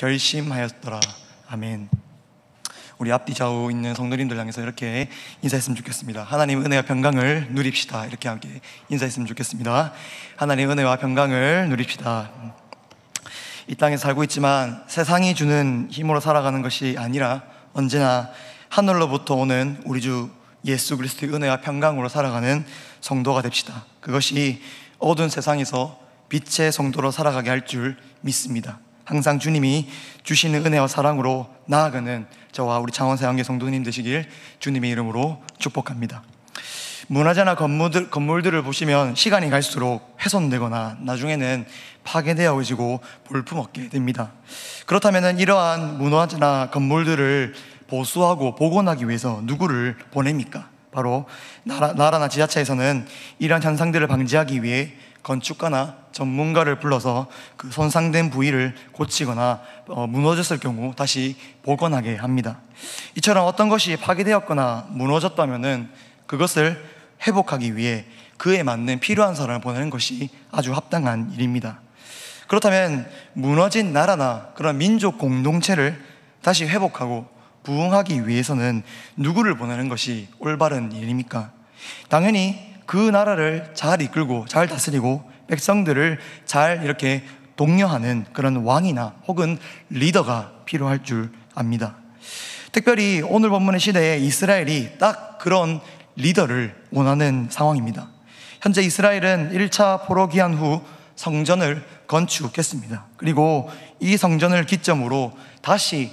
결심하였더라. 아멘. 우리 앞뒤 좌우 있는 성도님들 향해서 이렇게 인사했으면 좋겠습니다. 하나님 은혜와 평강을 누립시다. 이렇게 함께 인사했으면 좋겠습니다. 하나님 은혜와 평강을 누립시다. 이 땅에 살고 있지만 세상이 주는 힘으로 살아가는 것이 아니라 언제나 하늘로부터 오는 우리 주 예수 그리스도의 은혜와 평강으로 살아가는 성도가 됩시다. 그것이 어두운 세상에서 빛의 성도로 살아가게 할 줄 믿습니다. 항상 주님이 주시는 은혜와 사랑으로 나아가는 저와 우리 창원사형제 성도님 되시길 주님의 이름으로 축복합니다. 문화재나 건물들을 보시면 시간이 갈수록 훼손되거나 나중에는 파괴되어지고 볼품없게 됩니다. 그렇다면 이러한 문화재나 건물들을 보수하고 복원하기 위해서 누구를 보냅니까? 바로 나라나 지자체에서는 이러한 현상들을 방지하기 위해 건축가나 전문가를 불러서 그 손상된 부위를 고치거나 무너졌을 경우 다시 복원하게 합니다. 이처럼 어떤 것이 파괴되었거나 무너졌다면 그것을 회복하기 위해 그에 맞는 필요한 사람을 보내는 것이 아주 합당한 일입니다. 그렇다면 무너진 나라나 그런 민족 공동체를 다시 회복하고 부흥하기 위해서는 누구를 보내는 것이 올바른 일입니까? 당연히 그 나라를 잘 이끌고 잘 다스리고 백성들을 잘 이렇게 독려하는 그런 왕이나 혹은 리더가 필요할 줄 압니다. 특별히 오늘 본문의 시대에 이스라엘이 딱 그런 리더를 원하는 상황입니다. 현재 이스라엘은 1차 포로 귀환 후 성전을 건축했습니다. 그리고 이 성전을 기점으로 다시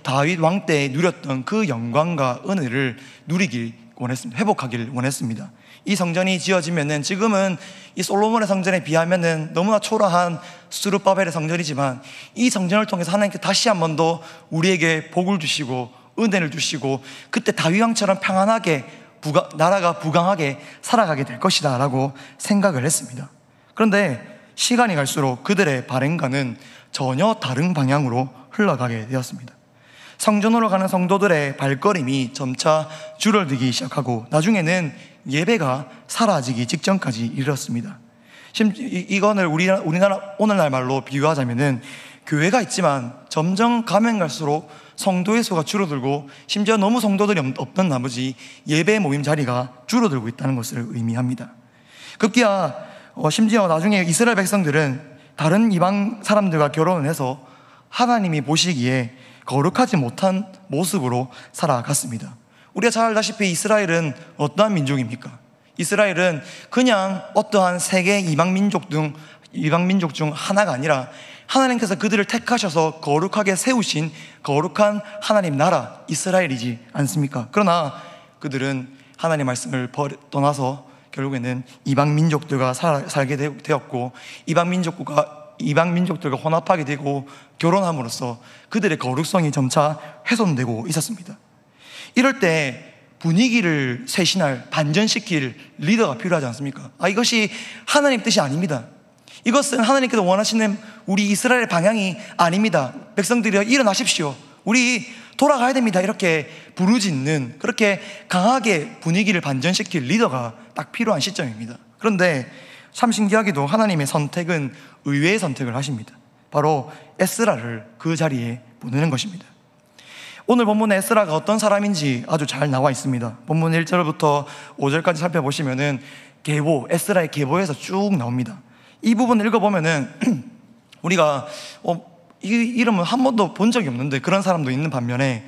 다윗 왕 때 누렸던 그 영광과 은혜를 누리길 원했습니다. 회복하길 원했습니다. 이 성전이 지어지면은 지금은 이 솔로몬의 성전에 비하면은 너무나 초라한 스룹바벨의 성전이지만 이 성전을 통해서 하나님께 다시 한 번 더 우리에게 복을 주시고 은혜를 주시고 그때 다윗 왕처럼 평안하게 나라가 부강하게 살아가게 될 것이다 라고 생각을 했습니다. 그런데 시간이 갈수록 그들의 발행과는 전혀 다른 방향으로 흘러가게 되었습니다. 성전으로 가는 성도들의 발걸음이 점차 줄어들기 시작하고 나중에는 예배가 사라지기 직전까지 이르렀습니다. 이거를 우리나라 오늘날 말로 비유하자면은 교회가 있지만 점점 가면 갈수록 성도의 수가 줄어들고 심지어 너무 성도들이 없던 나머지 예배 모임 자리가 줄어들고 있다는 것을 의미합니다. 급기야 심지어 나중에 이스라엘 백성들은 다른 이방 사람들과 결혼을 해서 하나님이 보시기에 거룩하지 못한 모습으로 살아갔습니다. 우리가 잘 알다시피 이스라엘은 어떠한 민족입니까? 이스라엘은 그냥 어떠한 세계 이방 민족 중 하나가 아니라 하나님께서 그들을 택하셔서 거룩하게 세우신 거룩한 하나님 나라 이스라엘이지 않습니까? 그러나 그들은 하나님의 말씀을 떠나서 결국에는 이방 민족들과 살게 되었고 이방 민족들과 혼합하게 되고 결혼함으로써 그들의 거룩성이 점차 훼손되고 있었습니다. 이럴 때 분위기를 쇄신할, 반전시킬 리더가 필요하지 않습니까? 이것이 하나님 뜻이 아닙니다. 이것은 하나님께서 원하시는 우리 이스라엘의 방향이 아닙니다. 백성들이여 일어나십시오. 우리 돌아가야 됩니다. 이렇게 부르짖는 그렇게 강하게 분위기를 반전시킬 리더가 딱 필요한 시점입니다. 그런데 참 신기하게도 하나님의 선택은 의외의 선택을 하십니다. 바로 에스라를 그 자리에 보내는 것입니다. 오늘 본문에 에스라가 어떤 사람인지 아주 잘 나와 있습니다. 본문 1절부터 5절까지 살펴보시면은 에스라의 계보에서 쭉 나옵니다. 이 부분을 읽어보면은 우리가 이 이름은 한 번도 본 적이 없는데 그런 사람도 있는 반면에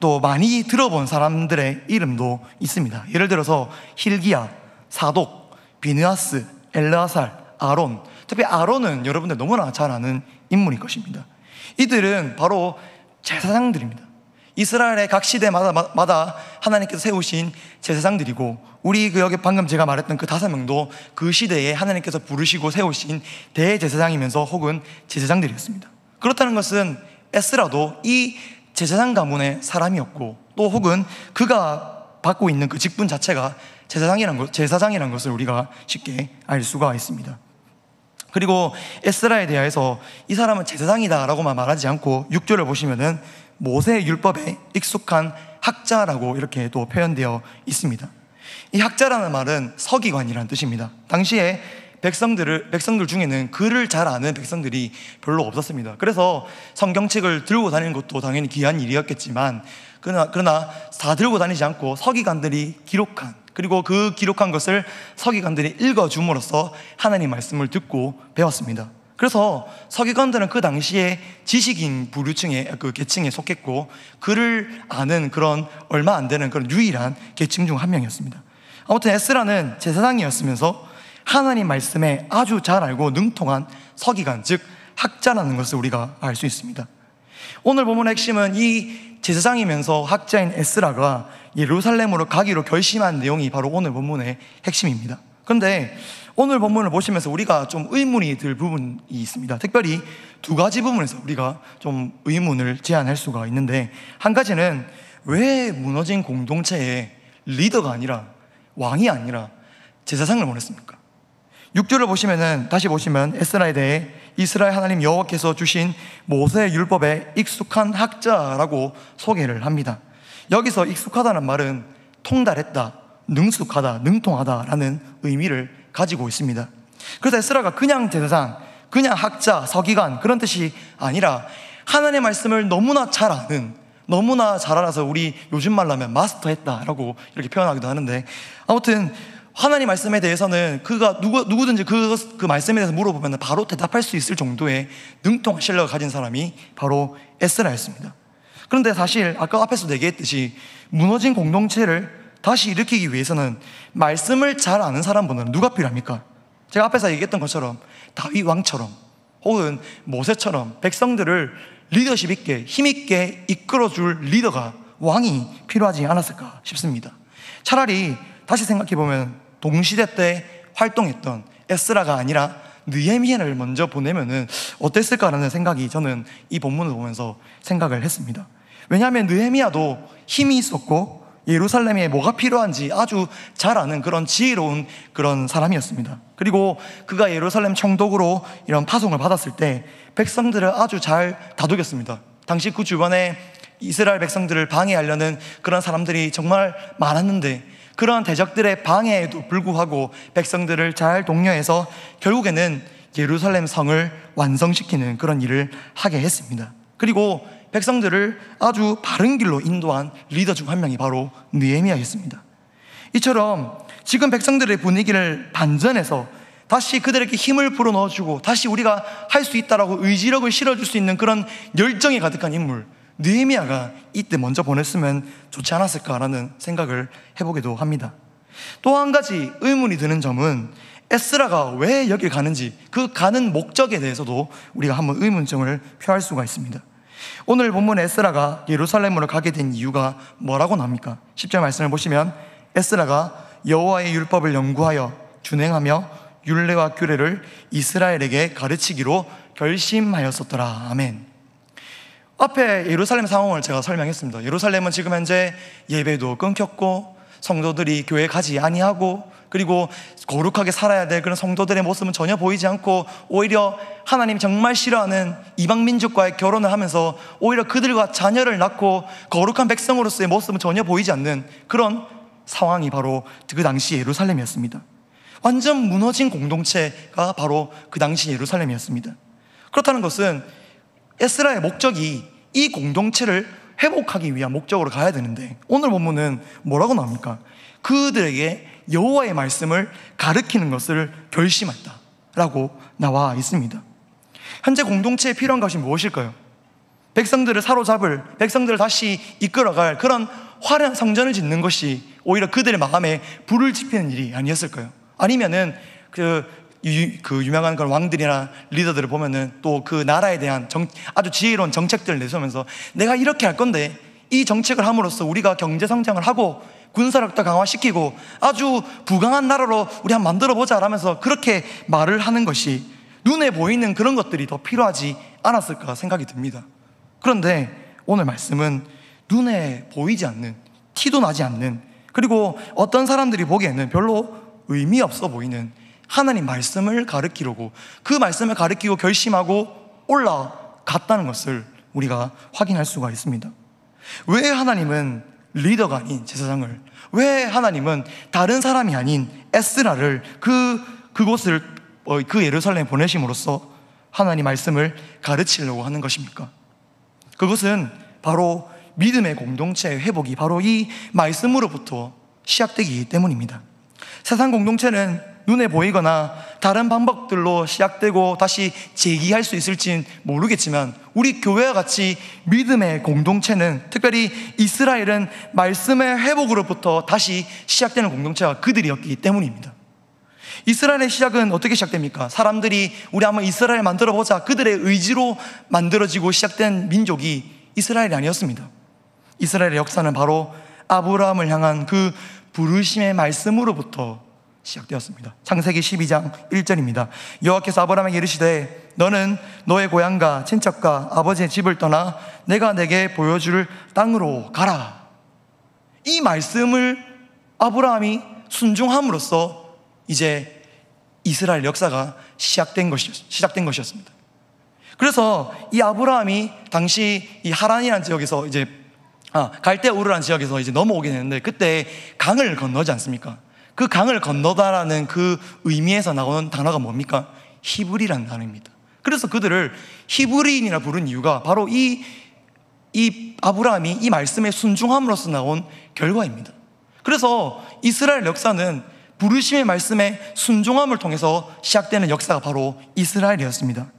또 많이 들어본 사람들의 이름도 있습니다. 예를 들어서 hil기야, 사독, 비느하스, 엘르아살, 아론. 특히 아론은 여러분들 너무나 잘 아는 인물일 것입니다. 이들은 바로 제사장들입니다. 이스라엘의 각 시대마다 하나님께서 세우신 제사장들이고 우리 여기 방금 제가 말했던 그 5명도 그 시대에 하나님께서 부르시고 세우신 대제사장이면서 혹은 제사장들이었습니다. 그렇다는 것은 에스라도 이 제사장 가문의 사람이었고 또 혹은 그가 받고 있는 그 직분 자체가 제사장이라는 것을 우리가 쉽게 알 수가 있습니다. 그리고 에스라에 대해서 이 사람은 제사장이다 라고만 말하지 않고 6절을 보시면은 모세의 율법에 익숙한 학자라고 이렇게 또 표현되어 있습니다. 이 학자라는 말은 서기관이라는 뜻입니다. 당시에 백성들 중에는 글을 잘 아는 백성들이 별로 없었습니다. 그래서 성경책을 들고 다니는 것도 당연히 귀한 일이었겠지만, 그러나 다 들고 다니지 않고 서기관들이 기록한, 그리고 그 기록한 것을 서기관들이 읽어줌으로써 하나님 말씀을 듣고 배웠습니다. 그래서 서기관들은 그 당시에 지식인 부류층의 그 계층에 속했고, 글을 아는 그런 얼마 안 되는 그런 유일한 계층 중 한 명이었습니다. 아무튼 에스라는 제사장이었으면서 하나님 말씀에 아주 잘 알고 능통한 서기관, 즉 학자라는 것을 우리가 알 수 있습니다. 오늘 본문의 핵심은 이 제사장이면서 학자인 에스라가 예루살렘으로 가기로 결심한 내용이 바로 오늘 본문의 핵심입니다. 그런데 오늘 본문을 보시면서 우리가 좀 의문이 들 부분이 있습니다. 특별히 두 가지 부분에서 우리가 좀 의문을 제안할 수가 있는데, 한 가지는 왜 무너진 공동체의 리더가 아니라, 왕이 아니라 제사장을 원했습니까? 6절을 보시면은, 다시 보시면 에스라에 대해 이스라엘 하나님 여호와께서 주신 모세의 율법에 익숙한 학자라고 소개를 합니다. 여기서 익숙하다는 말은 통달했다, 능숙하다, 능통하다라는 의미를 가지고 있습니다. 그래서 에스라가 그냥 제사장, 그냥 학자, 서기관 그런 뜻이 아니라 하나님의 말씀을 너무나 잘 아는, 너무나 잘 알아서 우리 요즘 말로 하면 마스터했다라고 이렇게 표현하기도 하는데, 아무튼 하나님 말씀에 대해서는 그가 누구든지 그 말씀에 대해서 물어보면 바로 대답할 수 있을 정도의 능통한 신뢰를 가진 사람이 바로 에스라였습니다. 그런데 사실 아까 앞에서 얘기했듯이 무너진 공동체를 다시 일으키기 위해서는 말씀을 잘 아는 사람보다는 누가 필요합니까? 제가 앞에서 얘기했던 것처럼 다윗 왕처럼 혹은 모세처럼 백성들을 리더십 있게 힘있게 이끌어줄 리더가, 왕이 필요하지 않았을까 싶습니다. 차라리 다시 생각해보면 동시대 때 활동했던 에스라가 아니라 느헤미야를 먼저 보내면은 어땠을까라는 생각이 저는 이 본문을 보면서 생각을 했습니다. 왜냐하면 느헤미야도 힘이 있었고 예루살렘에 뭐가 필요한지 아주 잘 아는 그런 지혜로운 그런 사람이었습니다. 그리고 그가 예루살렘 총독으로 이런 파송을 받았을 때 백성들을 아주 잘 다독였습니다. 당시 그 주변에 이스라엘 백성들을 방해하려는 그런 사람들이 정말 많았는데, 그러한 대적들의 방해에도 불구하고 백성들을 잘 독려해서 결국에는 예루살렘 성을 완성시키는 그런 일을 하게 했습니다. 그리고 백성들을 아주 바른 길로 인도한 리더 중 한 명이 바로 느헤미야였습니다. 이처럼 지금 백성들의 분위기를 반전해서 다시 그들에게 힘을 불어넣어주고 다시 우리가 할 수 있다라고 의지력을 실어줄 수 있는 그런 열정이 가득한 인물, 느헤미야가 이때 먼저 보냈으면 좋지 않았을까라는 생각을 해보기도 합니다. 또 한 가지 의문이 드는 점은 에스라가 왜 여길 가는지, 그 가는 목적에 대해서도 우리가 한번 의문점을 표할 수가 있습니다. 오늘 본문 에스라가 예루살렘으로 가게 된 이유가 뭐라고 나옵니까? 10절 말씀을 보시면 에스라가 여호와의 율법을 연구하여 준행하며 율례와 규례를 이스라엘에게 가르치기로 결심하였었더라. 아멘. 앞에 예루살렘 상황을 제가 설명했습니다. 예루살렘은 지금 현재 예배도 끊겼고 성도들이 교회 가지 아니하고, 그리고 거룩하게 살아야 될 그런 성도들의 모습은 전혀 보이지 않고, 오히려 하나님 정말 싫어하는 이방 민족과의 결혼을 하면서 오히려 그들과 자녀를 낳고 거룩한 백성으로서의 모습은 전혀 보이지 않는 그런 상황이 바로 그 당시 예루살렘이었습니다. 완전 무너진 공동체가 바로 그 당시 예루살렘이었습니다. 그렇다는 것은 에스라의 목적이 이 공동체를 회복하기 위한 목적으로 가야 되는데, 오늘 본문은 뭐라고 나옵니까? 그들에게 여호와의 말씀을 가르치는 것을 결심했다라고 나와 있습니다. 현재 공동체에 필요한 것이 무엇일까요? 백성들을 사로잡을, 백성들을 다시 이끌어갈 그런 화려한 성전을 짓는 것이 오히려 그들의 마음에 불을 지피는 일이 아니었을까요? 아니면은 그 유명한 그런 왕들이나 리더들을 보면은 또 그 나라에 대한 아주 지혜로운 정책들을 내세우면서 내가 이렇게 할 건데 이 정책을 함으로써 우리가 경제 성장을 하고 군사력도 강화시키고 아주 부강한 나라로 우리 한번 만들어보자 라면서 그렇게 말을 하는 것이 눈에 보이는 그런 것들이 더 필요하지 않았을까 생각이 듭니다. 그런데 오늘 말씀은 눈에 보이지 않는, 티도 나지 않는, 그리고 어떤 사람들이 보기에는 별로 의미 없어 보이는 하나님 말씀을 가르치려고, 그 말씀을 가르치고 결심하고 올라갔다는 것을 우리가 확인할 수가 있습니다. 왜 하나님은 리더가 아닌 제사장을, 왜 하나님은 다른 사람이 아닌 에스라를 그곳을 그 예루살렘에 보내심으로써 하나님 말씀을 가르치려고 하는 것입니까? 그것은 바로 믿음의 공동체의 회복이 바로 이 말씀으로부터 시작되기 때문입니다. 세상 공동체는 눈에 보이거나 다른 방법들로 시작되고 다시 재기할 수 있을진 모르겠지만 우리 교회와 같이 믿음의 공동체는, 특별히 이스라엘은 말씀의 회복으로부터 다시 시작되는 공동체가 그들이었기 때문입니다. 이스라엘의 시작은 어떻게 시작됩니까? 사람들이 우리 한번 이스라엘 만들어보자, 그들의 의지로 만들어지고 시작된 민족이 이스라엘이 아니었습니다. 이스라엘의 역사는 바로 아브라함을 향한 그 부르심의 말씀으로부터 시작되었습니다. 창세기 12장 1절입니다. 여호와께서 아브라함에게 이르시되 너는 너의 고향과 친척과 아버지의 집을 떠나 내가 내게 보여줄 땅으로 가라. 이 말씀을 아브라함이 순종함으로써 이제 이스라엘 역사가 시작된 것이었습니다. 그래서 이 아브라함이 당시 이 하란이라는 지역에서 이제 갈대 우르라는 지역에서 이제 넘어오게 되는데, 그때 강을 건너지 않습니까? 그 강을 건너다라는 그 의미에서 나오는 단어가 뭡니까? 히브리라는 단어입니다. 그래서 그들을 히브리인이라 부른 이유가 바로 이 아브라함이 이 말씀에 순종함으로써 나온 결과입니다. 그래서 이스라엘 역사는 부르심의 말씀에 순종함을 통해서 시작되는 역사가 바로 이스라엘이었습니다.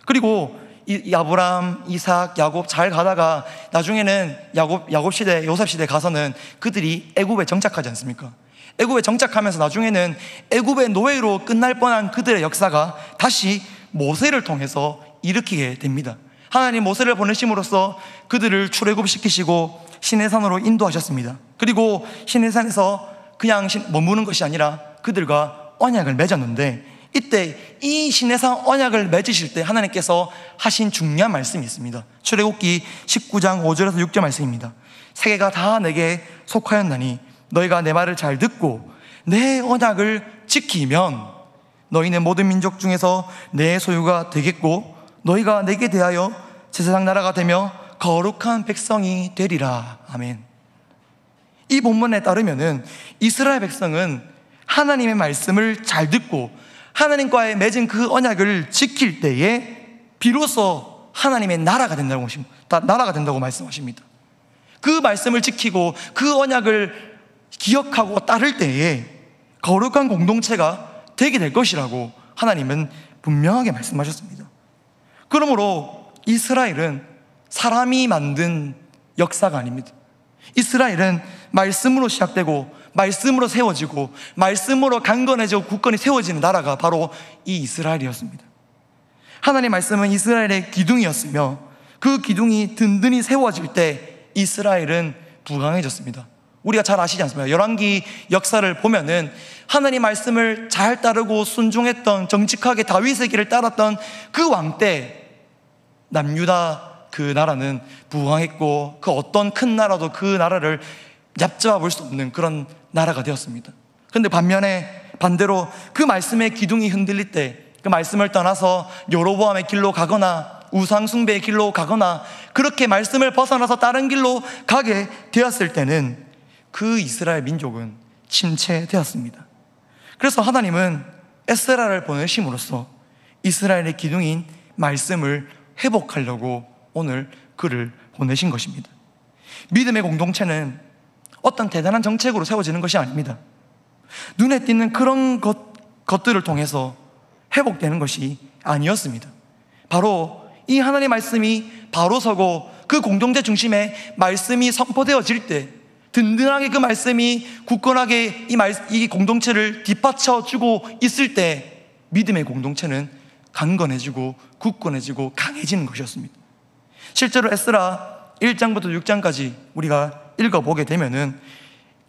그리고 이 아브라함, 이삭, 야곱 잘 가다가 나중에는 야곱 시대, 요셉 시대 가서는 그들이 애굽에 정착하지 않습니까? 애굽에 정착하면서 나중에는 애굽의 노예로 끝날 뻔한 그들의 역사가 다시 모세를 통해서 일으키게 됩니다. 하나님 모세를 보내심으로써 그들을 출애굽시키시고 시내산으로 인도하셨습니다. 그리고 시내산에서 그냥 머무는 것이 아니라 그들과 언약을 맺었는데, 이때 이 시내산 언약을 맺으실 때 하나님께서 하신 중요한 말씀이 있습니다. 출애굽기 19장 5절에서 6절 말씀입니다. 세계가 다 내게 속하였나니 너희가 내 말을 잘 듣고 내 언약을 지키면 너희는 모든 민족 중에서 내 소유가 되겠고 너희가 내게 대하여 제사장 나라가 되며 거룩한 백성이 되리라. 아멘. 이 본문에 따르면은 이스라엘 백성은 하나님의 말씀을 잘 듣고 하나님과의 맺은 그 언약을 지킬 때에 비로소 하나님의 나라가 된다고 말씀하십니다. 그 말씀을 지키고 그 언약을 기억하고 따를 때에 거룩한 공동체가 되게 될 것이라고 하나님은 분명하게 말씀하셨습니다. 그러므로 이스라엘은 사람이 만든 역사가 아닙니다. 이스라엘은 말씀으로 시작되고 말씀으로 세워지고 말씀으로 강건해지고 굳건히 세워지는 나라가 바로 이 이스라엘이었습니다. 하나님의 말씀은 이스라엘의 기둥이었으며 그 기둥이 든든히 세워질 때 이스라엘은 부강해졌습니다. 우리가 잘 아시지 않습니까? 열왕기 역사를 보면은 하나님 말씀을 잘 따르고 순종했던, 정직하게 다윗의 길을 따랐던 그 왕 때 남유다 그 나라는 부강했고 그 어떤 큰 나라도 그 나라를 얕잡아 수 없는 그런 나라가 되었습니다. 그런데 반대로 그 말씀의 기둥이 흔들릴 때, 그 말씀을 떠나서 여로보암의 길로 가거나 우상 숭배의 길로 가거나 그렇게 말씀을 벗어나서 다른 길로 가게 되었을 때는 그 이스라엘 민족은 침체되었습니다. 그래서 하나님은 에스라를 보내심으로써 이스라엘의 기둥인 말씀을 회복하려고 오늘 그를 보내신 것입니다. 믿음의 공동체는 어떤 대단한 정책으로 세워지는 것이 아닙니다. 눈에 띄는 그런 것들을 통해서 회복되는 것이 아니었습니다. 바로 이 하나님의 말씀이 바로 서고 그 공동체 중심에 말씀이 선포되어질 때, 든든하게 그 말씀이 굳건하게 이 공동체를 뒷받쳐주고 있을 때 믿음의 공동체는 강건해지고 굳건해지고 강해지는 것이었습니다. 실제로 에스라 1장부터 6장까지 우리가 읽어보게 되면은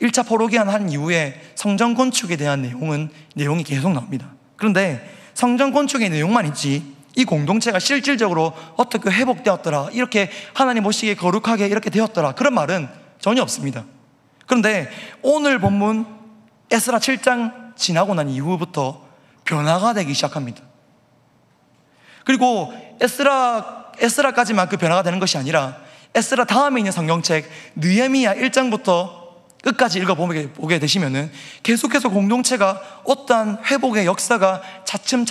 1차 포로기한 한 이후에 성전 건축에 대한 내용이 계속 나옵니다. 그런데 성전 건축의 내용만 있지 이 공동체가 실질적으로 어떻게 회복되었더라, 이렇게 하나님 보시기에 거룩하게 이렇게 되었더라, 그런 말은 전혀 없습니다. 그런데 오늘 본문 에스라 7장 지나고 난 이후부터 변화가 되기 시작합니다. 그리고 에스라까지만 그 변화가 되는 것이 아니라 에스라 다음에 있는 성경책 느헤미야 1장부터 끝까지 읽어보게 되시면은 계속해서 공동체가 어떠한 회복의 역사가 차츰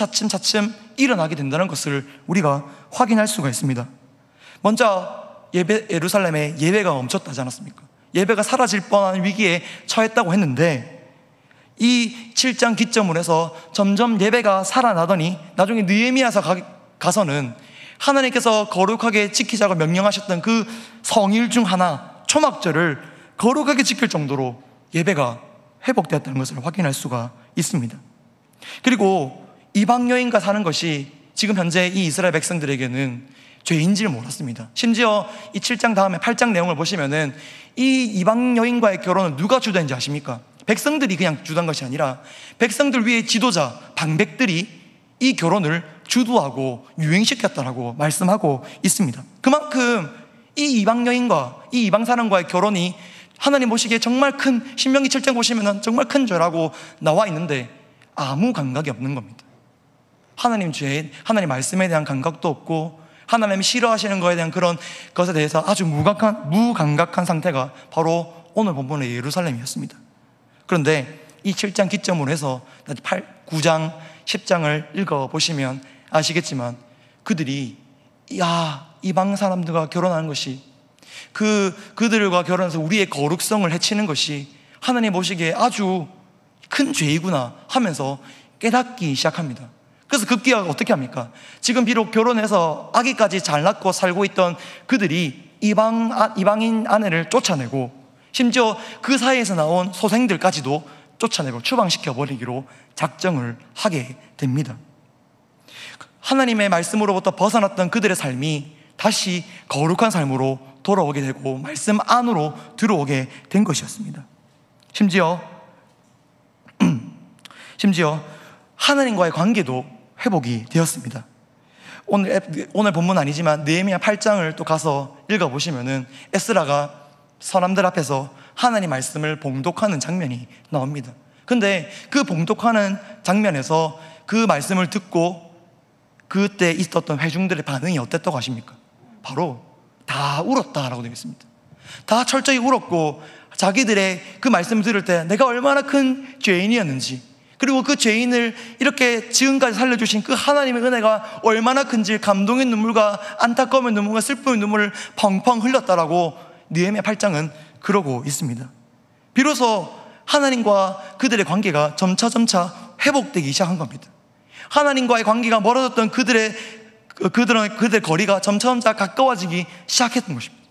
일어나게 된다는 것을 우리가 확인할 수가 있습니다. 먼저 예루살렘에 예배가 멈췄다지 않았습니까? 예배가 사라질 뻔한 위기에 처했다고 했는데, 이 7장 기점으로 해서 점점 예배가 살아나더니 나중에 느헤미야서 가서는 하나님께서 거룩하게 지키자고 명령하셨던 그 성일 중 하나, 초막절을 거룩하게 지킬 정도로 예배가 회복되었다는 것을 확인할 수가 있습니다. 그리고 이방 여인과 사는 것이 지금 현재 이 이스라엘 백성들에게는 죄인지를 몰랐습니다. 심지어 이 7장 다음에 8장 내용을 보시면은 이 이방 여인과의 결혼을 누가 주도했는지 아십니까? 백성들이 그냥 주도한 것이 아니라 백성들 위에 지도자, 방백들이 이 결혼을 주도하고 유행시켰다라고 말씀하고 있습니다. 그만큼 이 이방 여인과 이 이방 사람과의 결혼이 하나님 보시기에 정말 큰, 신명기 7장 보시면 정말 큰 죄라고 나와 있는데 아무 감각이 없는 겁니다. 하나님 죄, 하나님 말씀에 대한 감각도 없고 하나님이 싫어하시는 것에 대한 그런 것에 대해서 아주 무감각한 상태가 바로 오늘 본문의 예루살렘이었습니다. 그런데 이 7장 기점으로 해서 9장, 10장을 읽어보시면 아시겠지만 그들이 이방 사람들과 결혼하는 것이 그들과 결혼해서 우리의 거룩성을 해치는 것이 하나님 보시기에 아주 큰 죄이구나 하면서 깨닫기 시작합니다. 그래서 급기야 어떻게 합니까? 지금 비록 결혼해서 아기까지 잘 낳고 살고 있던 그들이 이방인 아내를 쫓아내고 심지어 그 사이에서 나온 소생들까지도 쫓아내고 추방시켜버리기로 작정을 하게 됩니다. 하나님의 말씀으로부터 벗어났던 그들의 삶이 다시 거룩한 삶으로 돌아오게 되고 말씀 안으로 들어오게 된 것이었습니다. 심지어 하나님과의 관계도 회복이 되었습니다. 오늘 본문 아니지만 느헤미야 8장을 또 가서 읽어보시면은 에스라가 사람들 앞에서 하나님 말씀을 봉독하는 장면이 나옵니다. 근데 그 봉독하는 장면에서 그 말씀을 듣고 그때 있었던 회중들의 반응이 어땠다고 하십니까? 바로 다 울었다라고 되어 있습니다. 다 철저히 울었고 자기들의 그 말씀을 들을 때 내가 얼마나 큰 죄인이었는지, 그리고 그 죄인을 이렇게 지금까지 살려주신 그 하나님의 은혜가 얼마나 큰지 감동의 눈물과 안타까움의 눈물과 슬픔의 눈물을 펑펑 흘렸다라고 느헤미야 8장은 그러고 있습니다. 비로소 하나님과 그들의 관계가 점차 회복되기 시작한 겁니다. 하나님과의 관계가 멀어졌던 그들의 거리가 점차 가까워지기 시작했던 것입니다.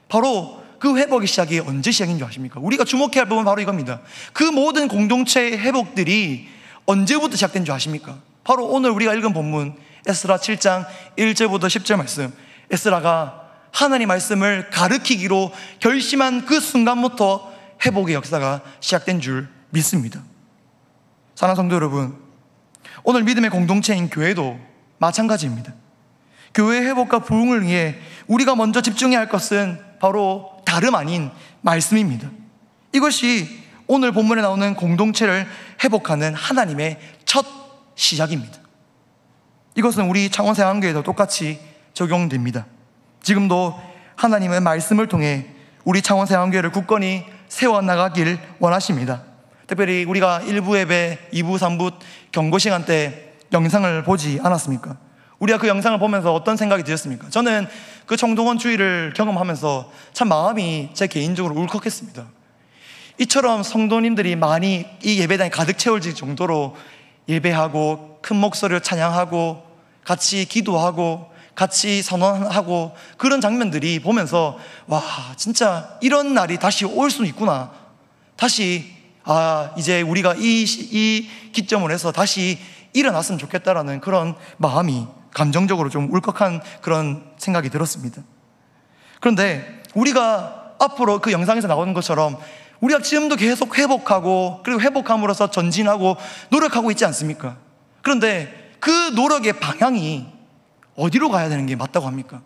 바로 그 회복의 시작이 언제 시작인 줄 아십니까? 우리가 주목해야 할 부분은 바로 이겁니다. 그 모든 공동체의 회복들이 언제부터 시작된 줄 아십니까? 바로 오늘 우리가 읽은 본문 에스라 7장 1절부터 10절 말씀, 에스라가 하나님 말씀을 가르치기로 결심한 그 순간부터 회복의 역사가 시작된 줄 믿습니다. 사랑하는 성도 여러분, 오늘 믿음의 공동체인 교회도 마찬가지입니다. 교회의 회복과 부흥을 위해 우리가 먼저 집중해야 할 것은 바로 다름 아닌 말씀입니다. 이것이 오늘 본문에 나오는 공동체를 회복하는 하나님의 첫 시작입니다. 이것은 우리 창원세한교회도 똑같이 적용됩니다. 지금도 하나님의 말씀을 통해 우리 창원세한교회를 굳건히 세워나가길 원하십니다. 특별히 우리가 1부 예배, 2부, 3부 경고 시간 때 영상을 보지 않았습니까? 우리가 그 영상을 보면서 어떤 생각이 드셨습니까? 저는 그 총동원 주의를 경험하면서 참 마음이 제 개인적으로 울컥했습니다. 이처럼 성도님들이 많이 이 예배당에 가득 채워질 정도로 예배하고 큰 목소리로 찬양하고 같이 기도하고 같이 선언하고 그런 장면들이 보면서 와, 진짜 이런 날이 다시 올 수 있구나. 다시 이제 우리가 이 기점으로 해서 다시 일어났으면 좋겠다라는 그런 마음이 감정적으로 좀 울컥한 그런 생각이 들었습니다. 그런데 우리가 앞으로 그 영상에서 나오는 것처럼 우리가 지금도 계속 회복하고 그리고 회복함으로써 전진하고 노력하고 있지 않습니까? 그런데 그 노력의 방향이 어디로 가야 되는 게 맞다고 합니까?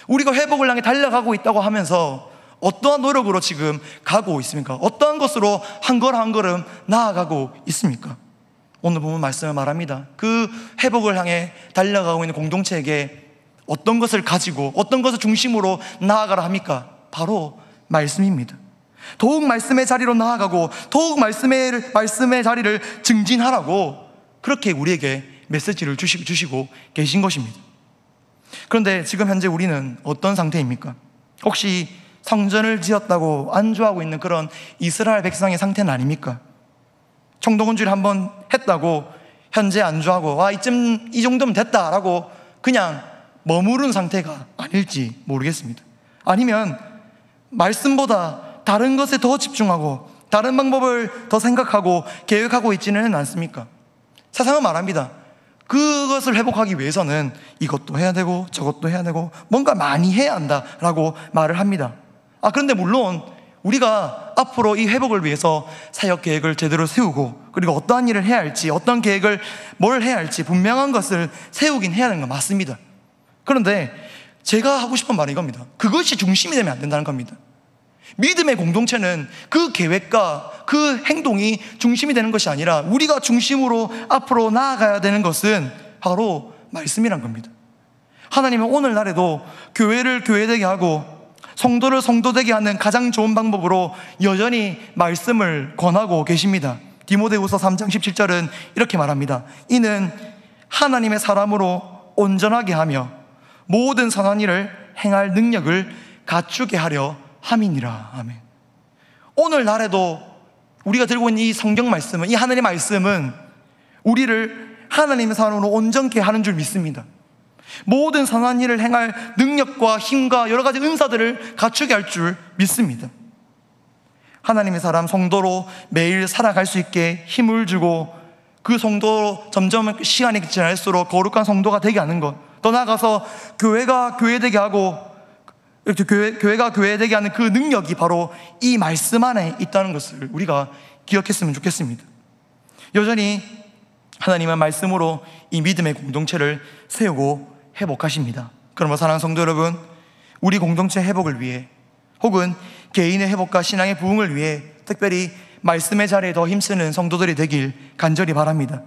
우리가 회복을 향해 달려가고 있다고 하면서 어떠한 노력으로 지금 가고 있습니까? 어떠한 것으로 한 걸음 한 걸음 나아가고 있습니까? 오늘 보면 말씀을 말합니다. 그 회복을 향해 달려가고 있는 공동체에게 어떤 것을 가지고 어떤 것을 중심으로 나아가라 합니까? 바로 말씀입니다. 더욱 말씀의 자리로 나아가고 더욱 말씀의 자리를 증진하라고 그렇게 우리에게 메시지를 주시고 계신 것입니다. 그런데 지금 현재 우리는 어떤 상태입니까? 혹시 성전을 지었다고 안주하고 있는 그런 이스라엘 백성의 상태는 아닙니까? 청동원주를 한번 했다고 현재 안주하고 이 정도면 됐다라고 그냥 머무른 상태가 아닐지 모르겠습니다. 아니면 말씀보다 다른 것에 더 집중하고 다른 방법을 더 생각하고 계획하고 있지는 않습니까? 세상은 말합니다. 그것을 회복하기 위해서는 이것도 해야 되고 저것도 해야 되고 뭔가 많이 해야 한다라고 말을 합니다. 그런데 물론 우리가 앞으로 이 회복을 위해서 사역 계획을 제대로 세우고 그리고 어떠한 일을 해야 할지 어떤 계획을 뭘 해야 할지 분명한 것을 세우긴 해야 하는 건 맞습니다. 그런데 제가 하고 싶은 말은 이겁니다. 그것이 중심이 되면 안 된다는 겁니다. 믿음의 공동체는 그 계획과 그 행동이 중심이 되는 것이 아니라 우리가 중심으로 앞으로 나아가야 되는 것은 바로 말씀이란 겁니다. 하나님은 오늘날에도 교회를 교회되게 하고 성도를 성도되게 하는 가장 좋은 방법으로 여전히 말씀을 권하고 계십니다. 디모데후서 3장 17절은 이렇게 말합니다. 이는 하나님의 사람으로 온전하게 하며 모든 선한 일을 행할 능력을 갖추게 하려 함이니라. 아멘. 오늘날에도 우리가 들고 있는 이 성경 말씀은, 이 하나님의 말씀은 우리를 하나님의 사람으로 온전케 하는 줄 믿습니다. 모든 선한 일을 행할 능력과 힘과 여러 가지 은사들을 갖추게 할 줄 믿습니다. 하나님의 사람 성도로 매일 살아갈 수 있게 힘을 주고 그 성도로 점점 시간이 지날수록 거룩한 성도가 되게 하는 것, 더 나아가서 교회가 교회되게 하고 교회가 교회되게 하는 그 능력이 바로 이 말씀 안에 있다는 것을 우리가 기억했으면 좋겠습니다. 여전히 하나님은 말씀으로 이 믿음의 공동체를 세우고 회복하십니다. 그러므로 사랑하는 성도 여러분, 우리 공동체 회복을 위해 혹은 개인의 회복과 신앙의 부흥을 위해 특별히 말씀의 자리에 더 힘쓰는 성도들이 되길 간절히 바랍니다.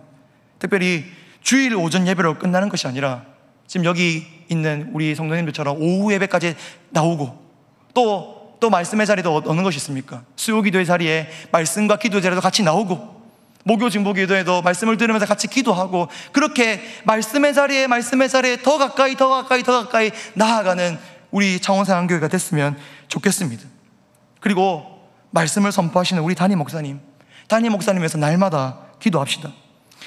특별히 주일 오전 예배로 끝나는 것이 아니라 지금 여기 있는 우리 성도님들처럼 오후 예배까지 나오고 또 말씀의 자리도 어느 것이 있습니까? 수요 기도의 자리에 말씀과 기도의 자리도 같이 나오고 목요 증보 기도에도 말씀을 들으면서 같이 기도하고 그렇게 말씀의 자리에 더 가까이 나아가는 우리 창원사랑교회가 됐으면 좋겠습니다. 그리고 말씀을 선포하시는 우리 담임 목사님에서 날마다 기도합시다.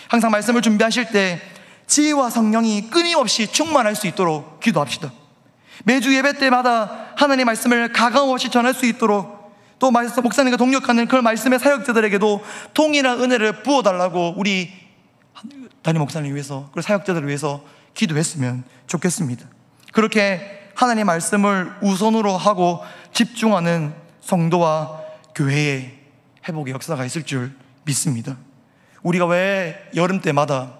항상 말씀을 준비하실 때 지혜와 성령이 끊임없이 충만할 수 있도록 기도합시다. 매주 예배 때마다 하나님의 말씀을 가감없이 전할 수 있도록 또 목사님과 동역하는 그 말씀의 사역자들에게도 동일한 은혜를 부어달라고 우리 담임 목사님 위해서 그리고 사역자들을 위해서 기도했으면 좋겠습니다. 그렇게 하나님의 말씀을 우선으로 하고 집중하는 성도와 교회의 회복의 역사가 있을 줄 믿습니다. 우리가 왜 여름 때마다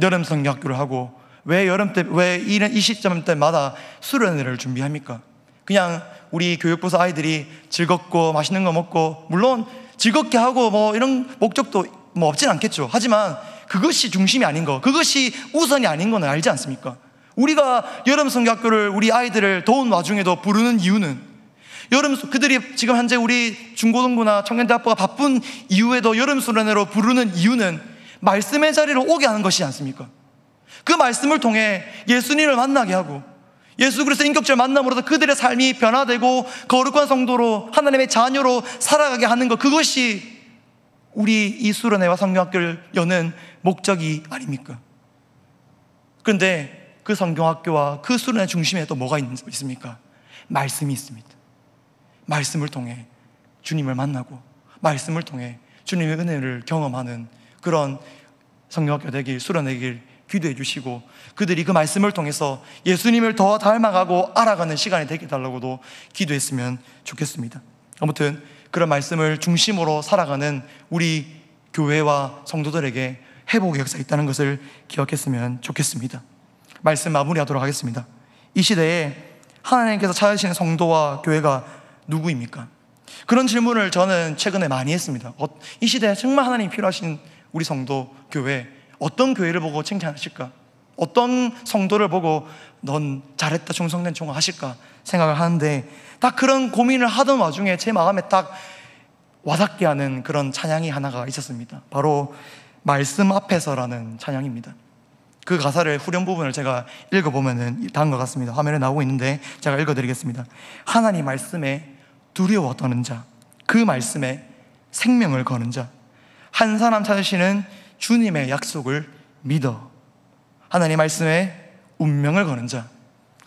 여름 성경학교를 하고 왜 이 시점 때마다 수련회를 준비합니까? 그냥 우리 교육부서 아이들이 즐겁고 맛있는 거 먹고 물론 즐겁게 하고 이런 목적도 없진 않겠죠. 하지만 그것이 중심이 아닌 거, 그것이 우선이 아닌 건 알지 않습니까? 우리가 여름 성경학교를 우리 아이들을 더운 와중에도 부르는 이유는 그들이 지금 현재 우리 중고등부나 청년대학부가 바쁜 이후에도 여름 수련회로 부르는 이유는 말씀의 자리로 오게 하는 것이지 않습니까? 그 말씀을 통해 예수님을 만나게 하고 예수 그리스도의 인격적 만남으로서 그들의 삶이 변화되고 거룩한 성도로 하나님의 자녀로 살아가게 하는 것, 그것이 우리 이 수련회와 성경학교를 여는 목적이 아닙니까? 그런데 그 성경학교와 그 수련회 중심에 또 뭐가 있습니까? 말씀이 있습니다. 말씀을 통해 주님을 만나고 말씀을 통해 주님의 은혜를 경험하는 그런 성경학교 되길, 수련회 되길 기도해 주시고 그들이 그 말씀을 통해서 예수님을 더 닮아가고 알아가는 시간이 되게 달라고도 기도했으면 좋겠습니다. 아무튼 그런 말씀을 중심으로 살아가는 우리 교회와 성도들에게 회복의 역사가 있다는 것을 기억했으면 좋겠습니다. 말씀 마무리하도록 하겠습니다. 이 시대에 하나님께서 찾으시는 성도와 교회가 누구입니까? 그런 질문을 저는 최근에 많이 했습니다. 이 시대에 정말 하나님이 필요하신 우리 성도, 교회, 어떤 교회를 보고 칭찬하실까? 어떤 성도를 보고 넌 잘했다, 충성된 종아 하실까 생각을 하는데 딱 그런 고민을 하던 와중에 제 마음에 딱 와닿게 하는 그런 찬양이 하나가 있었습니다. 바로 말씀 앞에서라는 찬양입니다. 그 가사를 후렴 부분을 제가 읽어보면은 다음과 같습니다. 화면에 나오고 있는데 제가 읽어드리겠습니다. 하나님 말씀에 두려워 떠는 자, 그 말씀에 생명을 거는 자, 한 사람 찾으시는 주님의 약속을 믿어 하나님 말씀에 운명을 거는 자,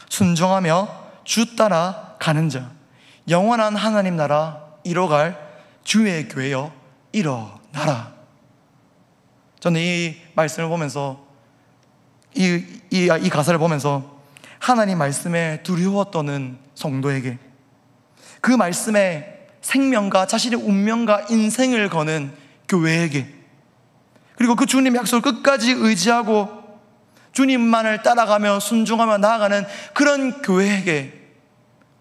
순종하며 주 따라 가는 자, 영원한 하나님 나라 이뤄갈 주의 교회여 일어나라. 저는 이 말씀을 보면서 이 가사를 보면서 하나님 말씀에 두려워 떠는 성도에게, 그 말씀에 생명과 자신의 운명과 인생을 거는 교회에게, 그리고 그 주님의 약속을 끝까지 의지하고 주님만을 따라가며 순종하며 나아가는 그런 교회에게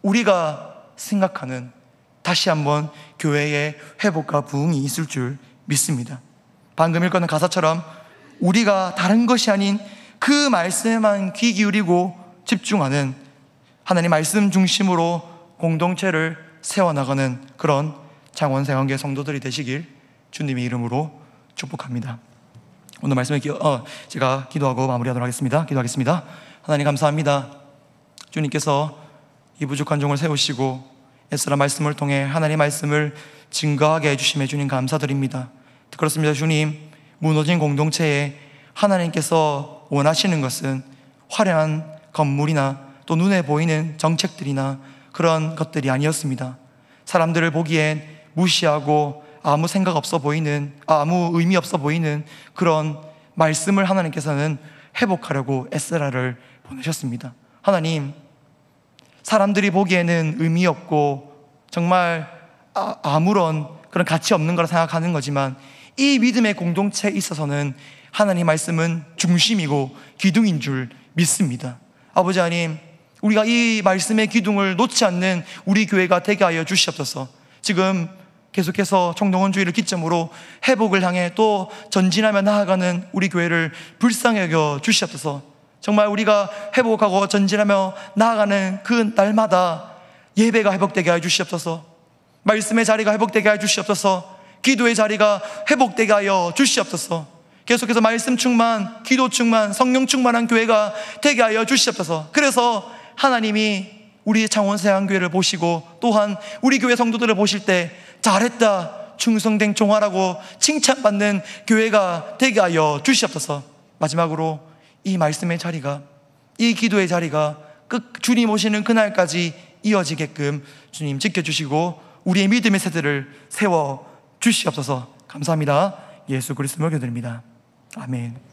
우리가 생각하는 다시 한번 교회의 회복과 부흥이 있을 줄 믿습니다. 방금 읽었던 가사처럼 우리가 다른 것이 아닌 그 말씀에만 귀 기울이고 집중하는 하나님 말씀 중심으로 공동체를 세워나가는 그런 창원생활교회 성도들이 되시길 주님의 이름으로 축복합니다. 오늘 말씀을 제가 기도하고 마무리하도록 하겠습니다. 기도하겠습니다. 하나님 감사합니다. 주님께서 이 부족한 종을 세우시고 에스라 말씀을 통해 하나님의 말씀을 증거하게 해주심에 주님 감사드립니다. 그렇습니다. 주님, 무너진 공동체에 하나님께서 원하시는 것은 화려한 건물이나 또 눈에 보이는 정책들이나 그런 것들이 아니었습니다. 사람들을 보기엔 무시하고 아무 생각 없어 보이는, 아무 의미 없어 보이는 그런 말씀을 하나님께서는 회복하려고 에스라를 보내셨습니다. 하나님, 사람들이 보기에는 의미 없고 정말 아무런 그런 가치 없는 거라 생각하는 거지만 이 믿음의 공동체에 있어서는 하나님 말씀은 중심이고 기둥인 줄 믿습니다. 아버지 하나님, 우리가 이 말씀의 기둥을 놓지 않는 우리 교회가 되게 하여 주시옵소서. 지금 계속해서 총동원주의를 기점으로 회복을 향해 또 전진하며 나아가는 우리 교회를 불쌍히 여겨 주시옵소서. 정말 우리가 회복하고 전진하며 나아가는 그 날마다 예배가 회복되게 하여 주시옵소서. 말씀의 자리가 회복되게 하여 주시옵소서. 기도의 자리가 회복되게 하여 주시옵소서. 계속해서 말씀 충만, 기도 충만, 성령 충만한 교회가 되게 하여 주시옵소서. 그래서 하나님이 우리 창원세안교회를 보시고 또한 우리 교회 성도들을 보실 때 잘했다, 충성된 종아라고 칭찬받는 교회가 되게 하여 주시옵소서. 마지막으로 이 말씀의 자리가, 이 기도의 자리가 주님 오시는 그날까지 이어지게끔 주님 지켜주시고 우리의 믿음의 세대를 세워 주시옵소서. 감사합니다. 예수 그리스도로 기도드립니다. 아멘.